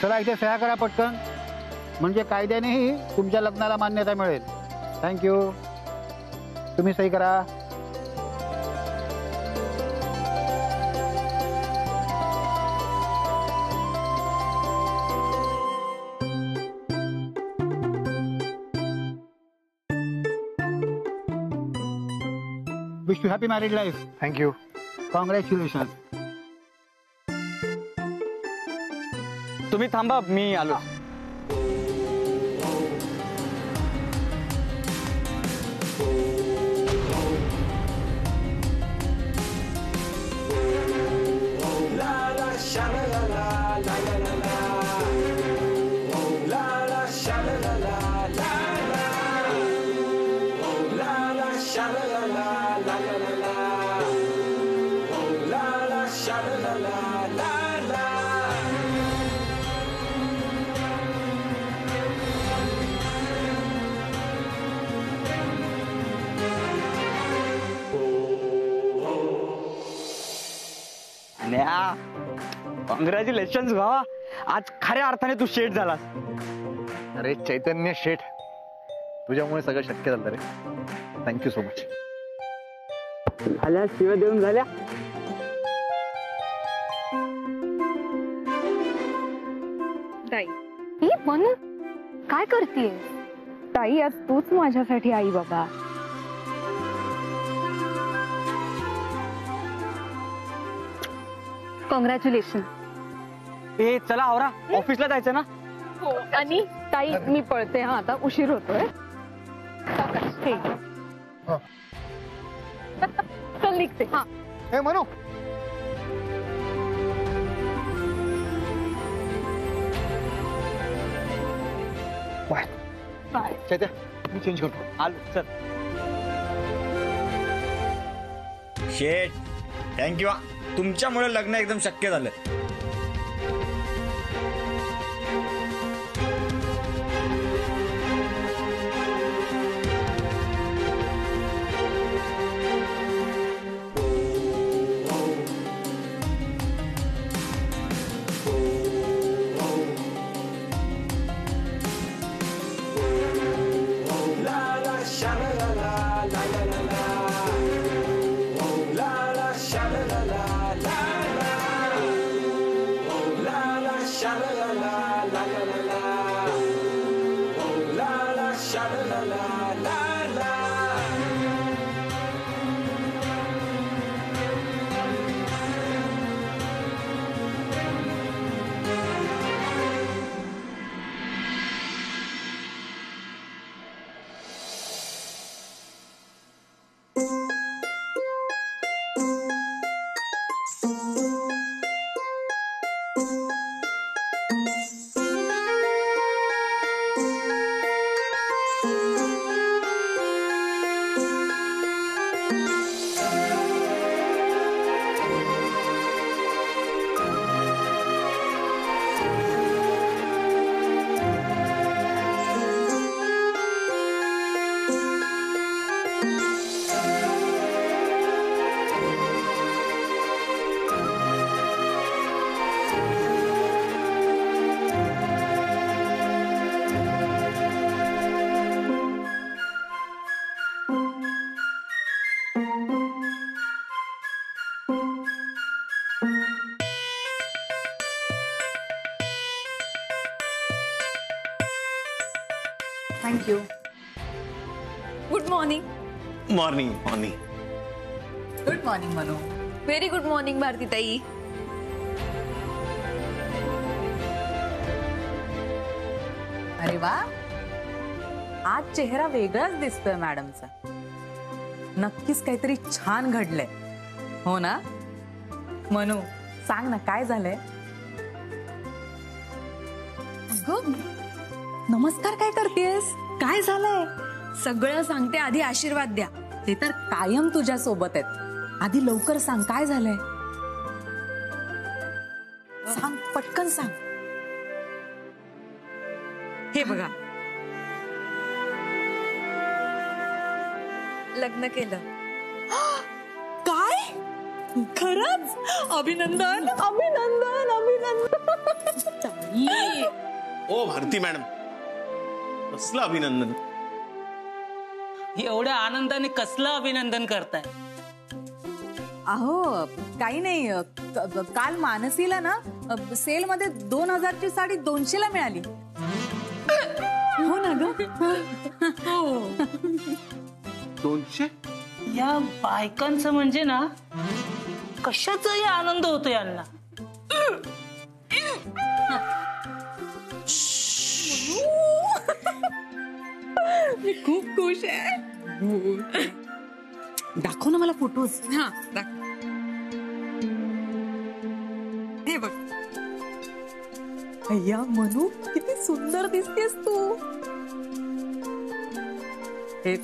चला इथे सह्या करा पटकन, म्हणजे कायद्यानेही तुमच्या लग्नाला मान्यता मिळेल. थँक्यू. तुम्ही सही करा. Wish you happy married life. Thank you. Congratulation. तुम्ही थांबा, मी आलो. कॉंग्रॅच्युलेशन भावा, आज खऱ्या अर्थाने तू शेठ झालास. अरे चैतन्य शेठ, तुझ्यामुळे सगळं शक्य झालं रे. Thank you so much. झाल्या शिव्या देऊन झाल्या. ताई ही म्हणून काय करतेय ताई? आज तूच माझ्यासाठी आई बाबा. कॉंग्रॅच्युलेशन. ए चला आवरा, ऑफिसला जायचं ना. आणि ताई मी पळते हा, आता उशीर होतोय. चल निघते. हा हे म्हणू बाय. चैत्य, मी चेंज करतो. आलो चल. शेठ थँक्यू. तुमच्यामुळे लग्न एकदम शक्य झालं. Thank you. Good morning. Morning morning. Good morning Manu. Very good morning Bharati ताई. अरे वा, आज चेहरा वेगळाच दिसतोय मॅडमचा. नक्कीच काहीतरी छान घडलंय, हो ना? मनू सांग ना, काय झालंय? अगं नमस्कार काय करतेस? काय झालंय? सगळं सांगते, आधी आशीर्वाद द्या. ते तर कायम तुझ्या सोबत आहेत. आधी लवकर सांग, काय झालंय? सांग, पटकन सांग. हे बघा, लग्न केलं. काय? खरंच? अभिनंदन अभिनंदन अभिनंदन. ताई ओ भारती मॅडम, कसलं अभिनंदन. एवढ्या आनंदाने कसलं अभिनंदन करताय? अहो काही नाही, काल मानसीला ना सेल मध्ये 2000ची साडी 200ला मिळाली. हो ना ग. 200? या बायकांचं म्हणजे ना कशाचाही आनंद होतो यांना. मी खूप खुश आहे. दाखव ना मला फोटोज. हा दाखव. हे बघ. अय्या मनू, किती सुंदर दिसतेस तू. हे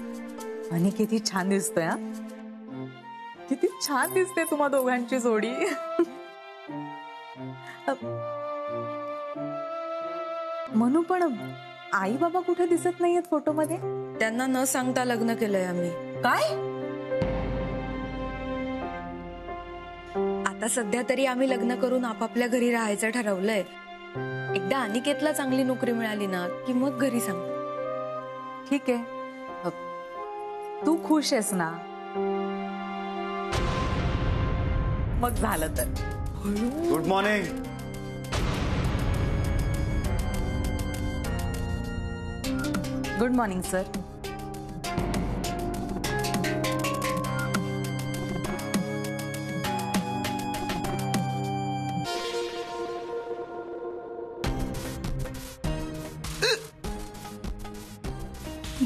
आणि किती छान दिसतोय. हा किती छान दिसते तुम्हा दोघांची जोडी. मनू, पण आई बाबा कुठे दिसत नाहीयेत फोटोमध्ये? त्यांना न सांगता लग्न केलंय आम्ही. काय? आता सध्या तरी आम्ही लग्न करून आपापल्या घरी राहायचं ठरवलंय. एकदा अनिकेतला चांगली नोकरी मिळाली ना की मग घरी सांग. ठीक आहे. तू खुश आहेस ना? मग झालं तर. Good morning. Good morning sir.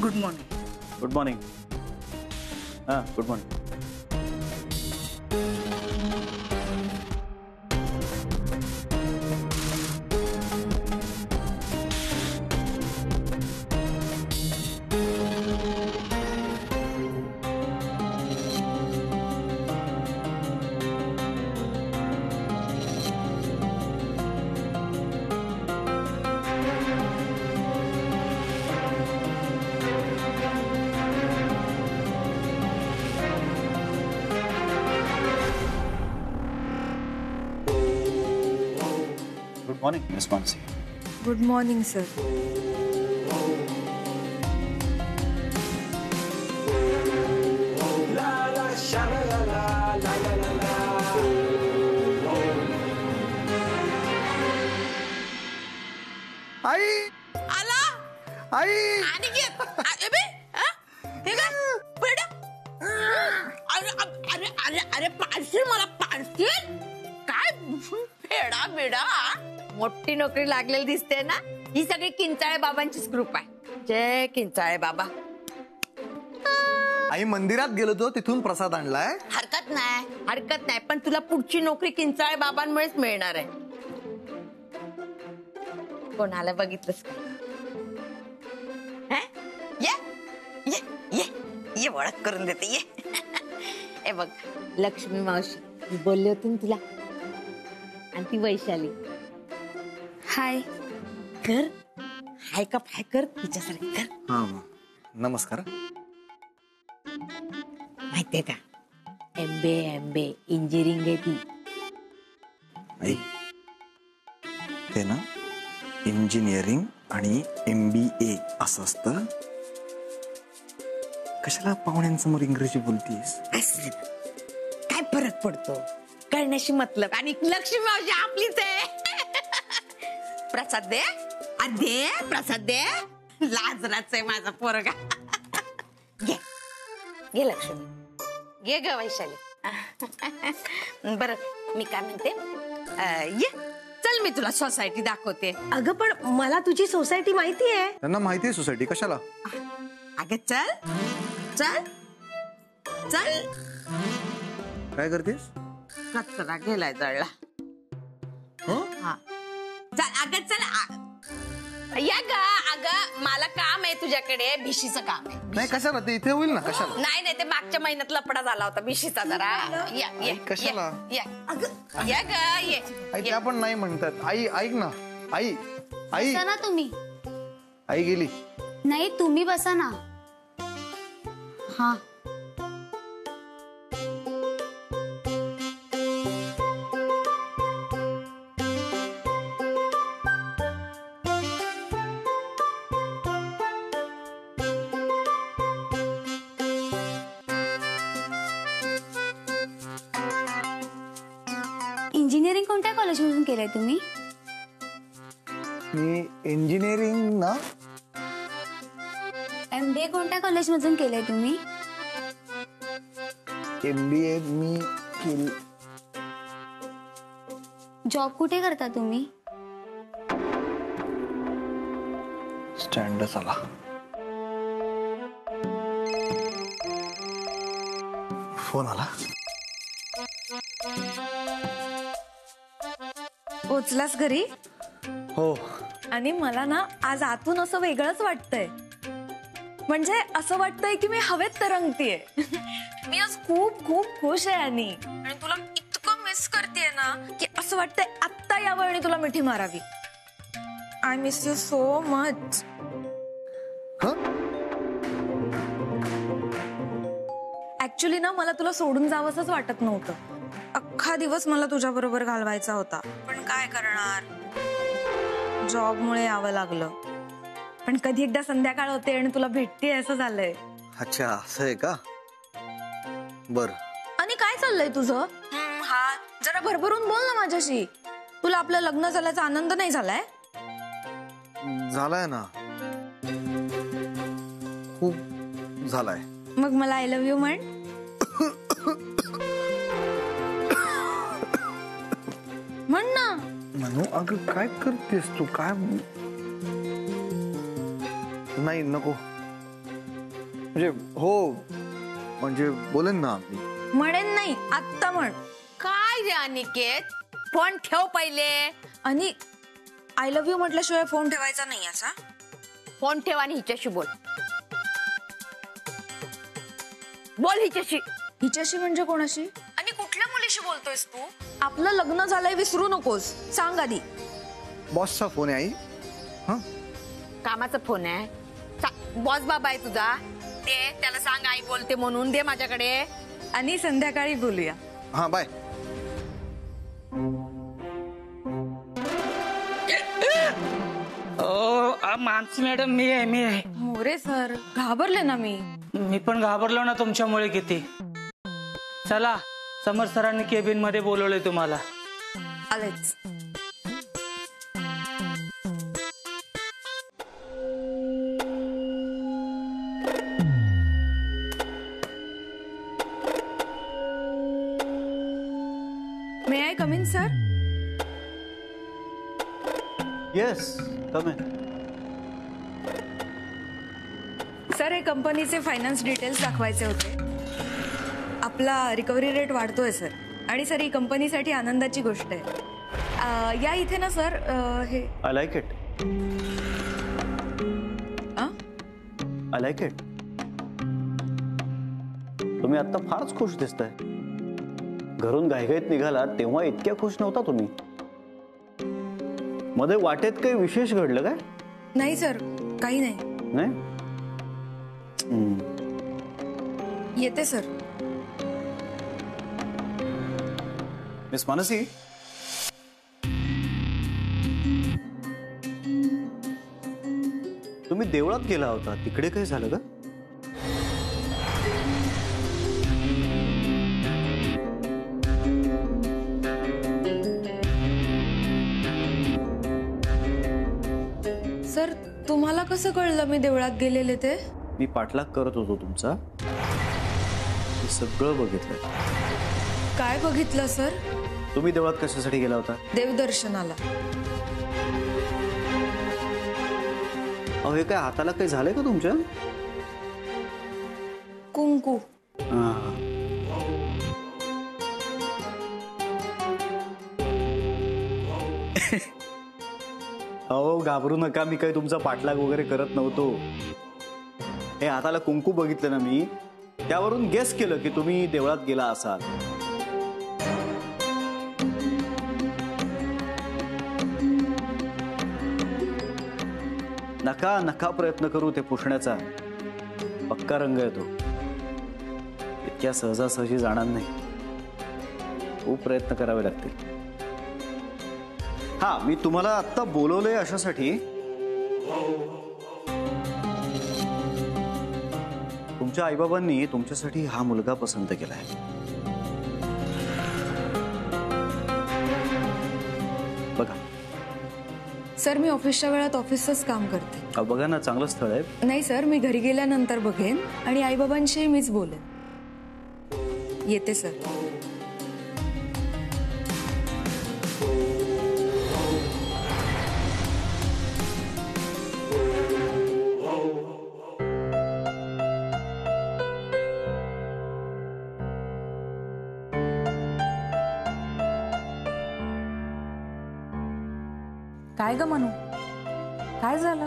Good morning. Good morning. हा good morning. Good morning miss Mansi. Good morning sir. आई आला आई आणि घे अबे हे काय बेटा अरे अरे अरे अरे पार्सल मला पार्सल काय फेडा बेडा मोठी नोकरी लागलेली दिसते ना. ही सगळी किंचाळे बाबांचीच ग्रुप आहे. जय किंचाळे बाबा. आई मंदिरात गेलो तो तिथून प्रसाद आणलाय. हरकत नाही पण तुला पुढची नोकरी किंचाळे बाबांमुळेच मिळणार आहे. कोणाला बघितलंस का? ये ये ये ये ओळख करून देते. ये हे बघ लक्ष्मी मावशी, मी बोलले होते ना तुला. आणि ती वैशाली. हाय. कर हाय का फाय कर तिच्यासारखं कर. हा नमस्कार. माहितीये का MBA इंजिनिअरिंग आहे ती. आई ते ना इंजिनिअरिंग आणि MBA असं असतं. कशाला पाहुण्यांसमोर इंग्रजी बोलतीस? असं काय फरक पडतो कळण्याशी मतलब. आणि लक्ष्मी मावशी आपलीच आहे. प्रसाद दे दे प्रसाद दे. लाजराच आहे माझा पोरगा. घे घे लक्ष्मी घे ग वैशाली. बर मी काय म्हणते ये चल मी तुला सोसायटी दाखवते. अगं पण मला तुझी सोसायटी माहिती आहे. त्यांना माहिती आहे सोसायटी. कशाला? अगं चल चल चल. काय करतेस? कचरा गेलाय जळला. हा चल अगं चल या ग. अगं मला काम आहे तुझ्याकडे. भिशीचं काम आहे. नाही कशाला? ते इथे होईल ना. कशाला? नाही नाही ते मागच्या महिन्यात लपडा झाला होता भिशीचा जरा. या ये कशाला? या या ग ये. आई त्या पण नाही म्हणतात. आई ऐक ना. आई आई बसा ना तुम्ही. आई गेली. नाही तुम्ही बसा ना. हा कॉलेजमधून केलंय तुम्ही? मी इंजिनिअरिंग ना. MBA कोणत्या कॉलेजमधून केलंय तुम्ही? MBA मी केली. जॉब कुठे करता तुम्ही? स्टँड आला. फोन आला. पोचलास घरी? हो. आणि मला ना आज आतून असं वेगळंच वाटतंय. म्हणजे असं वाटतंय की मी हवेत तरंगतीये. मी आज खूप खूप खुश आहे आणि तुला इतकं मिस करतेय ना की असं वाटतंय आत्ता यावं आणि तुला मिठी मारावी. I miss you so much. Actually ना मला तुला सोडून जावंसच वाटत नव्हतं. अख्खा दिवस मला तुझ्या बरोबर घालवायचा होता, पण काय करणार, जॉबमुळे यावं लागलं. पण कधी एकदा संध्याकाळ होते आणि तुला भेटते असं झालंय. अच्छा, असं आहे का? बर. आणि काय चाललंय तुझं? हा जरा भरभरून बोल ना माझ्याशी. तुला आपलं लग्न झाल्याचा आनंद नाही झालाय? झालाय ना, खूप झालाय. मग मला आय लव्ह यू म्हण. म्हण ना. म्हणू. अगं काय करतेस तू? काय नाही, नको. म्हणजे हो, म्हणजे बोलेन ना मी. म्हणेन नाही, आत्ता म्हण. काय रे अनिकेत, फोन ठेव पहिले. आणि आय लव्ह यू म्हटल्याशिवाय फोन ठेवायचा नाही असा. फोन ठेव आणि हिच्याशी बोल. बोल हिच्याशी. हिच्याशी म्हणजे कोणाशी? आणि कुठल्या मुलीशी बोलतोयस तू? आपलं लग्न झालंय विसरू नकोस. सांग आधी. बॉसचा फोन आहे आई. हा, कामाचा फोन आहे. बॉस बाबा आहे तुझा, दे त्याला सांग आई बोलते म्हणून, दे माझ्याकडे. आणि संध्याकाळी बोलूया. हा, बाय. मानसी मॅडम, मी आहे. मोरे सर, घाबरले ना मी. मी पण घाबरलो ना तुमच्यामुळे किती. चला, समर सरांनी केबिन मध्ये बोलवलंय तुम्हाला. आलेच. May I come in sir? Yes, come in. Sir, हे कंपनीचे फायनान्स डिटेल्स दाखवायचे होते. आपला रिकव्हरी रेट वाढतोय सर. आणि सर, ही कंपनीसाठी आनंदाची गोष्ट आहे. या इथे ना सर, हे I like it. I like it. तुम्ही आता फारच खुश दिसताय. घरून घाईघाईत निघाला तेव्हा इतक्या खुश नव्हता तुम्ही. मध्ये वाटेत काही विशेष घडलं काय? नाही सर, काही नाही. नाही. येते सर. मिस मानसी, तुम्ही देवळात गेला होता, तिकडे काय झालं का? सर, तुम्हाला कसं कळलं मी देवळात गेलेले ते? मी पाठलाग करत होतो तुमचा, मी सगळं बघितलं. काय बघितलं सर? तुम्ही देवळात कशासाठी गेला होता? देवदर्शनाला. अहो, हे काय हाताला काही झालंय का तुमच्या? कुंकू. अहो, घाबरू नका, मी काही तुमचा पाठलाग वगैरे करत नव्हतो. हे हाताला कुंकू बघितलं ना मी, त्यावरून गेस केलं की तुम्ही देवळात गेला असाल. नका नका प्रयत्न करू ते पुसण्याचा. पक्का रंग आहे तो, इतक्या सहजासहजी जाणार नाही. खूप प्रयत्न करावे लागतील. हा, मी तुम्हाला आत्ता बोलवलंय अशासाठी, तुमच्या आईबाबांनी तुमच्यासाठी हा मुलगा पसंत केलाय. बघा. सर मी ऑफिसच्या वेळात ऑफिसच काम करते. अहो, बघा ना, चांगलं स्थळ आहे. नाही सर, मी घरी गेल्यानंतर बघेन आणि आईबाबांशी मीच बोलेन. येते सर. काय ग मनू, काय झालं?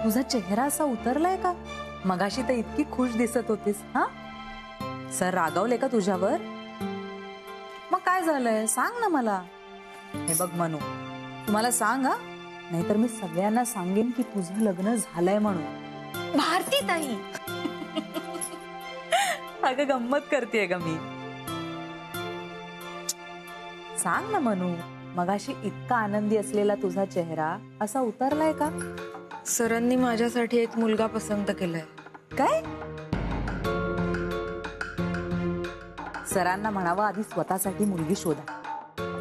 तुझा चेहरा असा उतरलाय का? मगाशी तर इतकी खुश दिसत होतीस. हा, सर रागावले का तुझ्यावर? मग काय झालंय सांग ना मला. हे बघ मनू, तुम्हाला सांग हा, नाहीतर मी सगळ्यांना सांगेन की तुझं लग्न झालंय म्हणून. भारती ताई. अगं गंमत करतेय ग मी. सांग ना मनू, मगाशी इतका आनंदी असलेला तुझा चेहरा असा उतरलाय का? सरांनी माझ्यासाठी एक मुलगा पसंत केलाय. काय? सरांना म्हणावं आधी स्वतःसाठी मुलगी शोधा.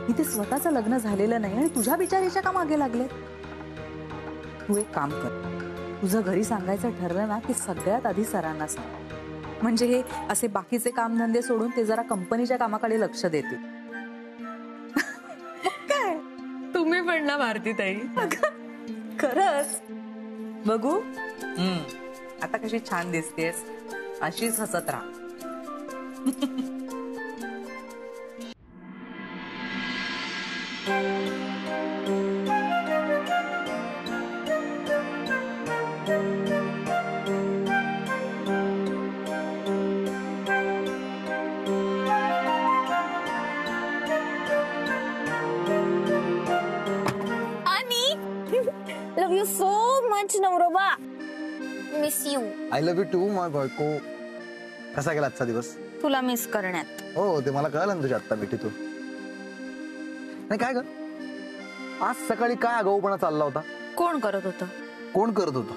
इथे स्वतःचं लग्न झालेलं नाही आणि तुझ्या बिचारीच्या का मागे लागले? तू एक काम कर, तुझं घरी सांगायचं ठरलं ना की सगळ्यात आधी सरांना सांग. म्हणजे हे असे बाकीचे कामधंदे सोडून ते जरा कंपनीच्या कामाकडे लक्ष देतील. तुम्ही पण ना भारती ताई. खरंच बघू. आता कशी छान दिसतेस, अशीच हसत राहा. लव यू सो मच नवरोबा. Miss you. I love you too my बायको. कसा गेला आजचा दिवस? तुला मिस करण्यात. हो, ते मला कळलं ना तुझ्या आत्ता भेटीतून. नाही काय ग, आज सकाळी काय आगाऊपणा चालला होता? कोण करत होतं? कोण करत होतं?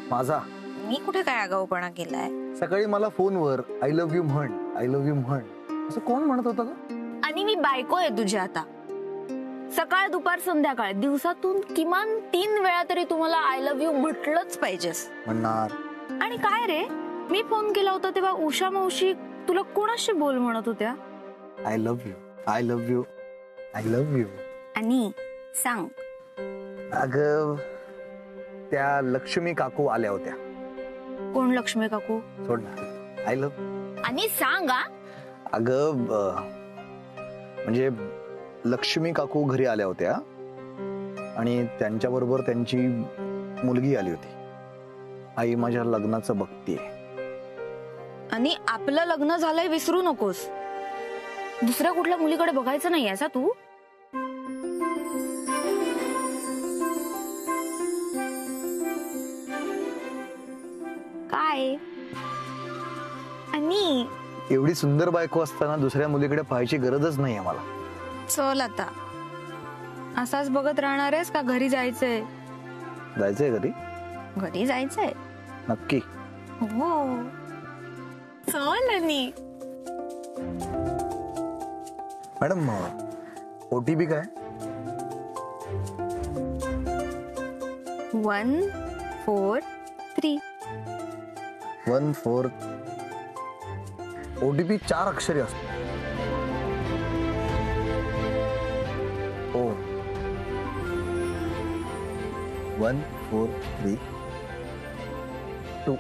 माझा. मी कुठे काय आगाऊपणा केलाय? सकाळी मला फोनवर आय लव्ह यू म्हण, आय लव्ह यू म्हण असं कोण म्हणत होतं ग? आणि मी बायको आहे तुझी आता. सकाळ दुपार संध्याकाळ दिवसातून किमान 3 वेळा तरी तुम्हाला आय लव्ह यू म्हटलंच पाहिजेस. म्हणणार. आणि काय रे, मी फोन केला होता तेव्हा उषा मावशी तुला कोणाशी बोल म्हणत होत्या? I love you, I love you, I love you. आणि सांग. अगं त्या लक्ष्मी काकू आल्या होत्या. कोण लक्ष्मी काकू? सोड ना. I love. आणि सांगा. अगं म्हणजे लक्ष्मी काकू घरी आल्या होत्या आणि त्यांच्याबरोबर त्यांची मुलगी आली होती. आई माझ्या लग्नाचं बघतीये. आणि आपलं लग्न झालंय विसरू नकोस. दुसऱ्या कुठल्या मुलीकडे बघायचं नाही असा तू. काय? आणि एवढी सुंदर बायको असताना दुसऱ्या मुलीकडे पाहायची गरजच नाही आहे मला. चल आता असाच बघत राहणार आहेस का घरी जायचंय? जायचंय घरी? घरी जायचंय नक्की. हो चल. आणि मॅडम OTP काय? 143. 14. OTP 4 अक्षरी असतो. हो 143 2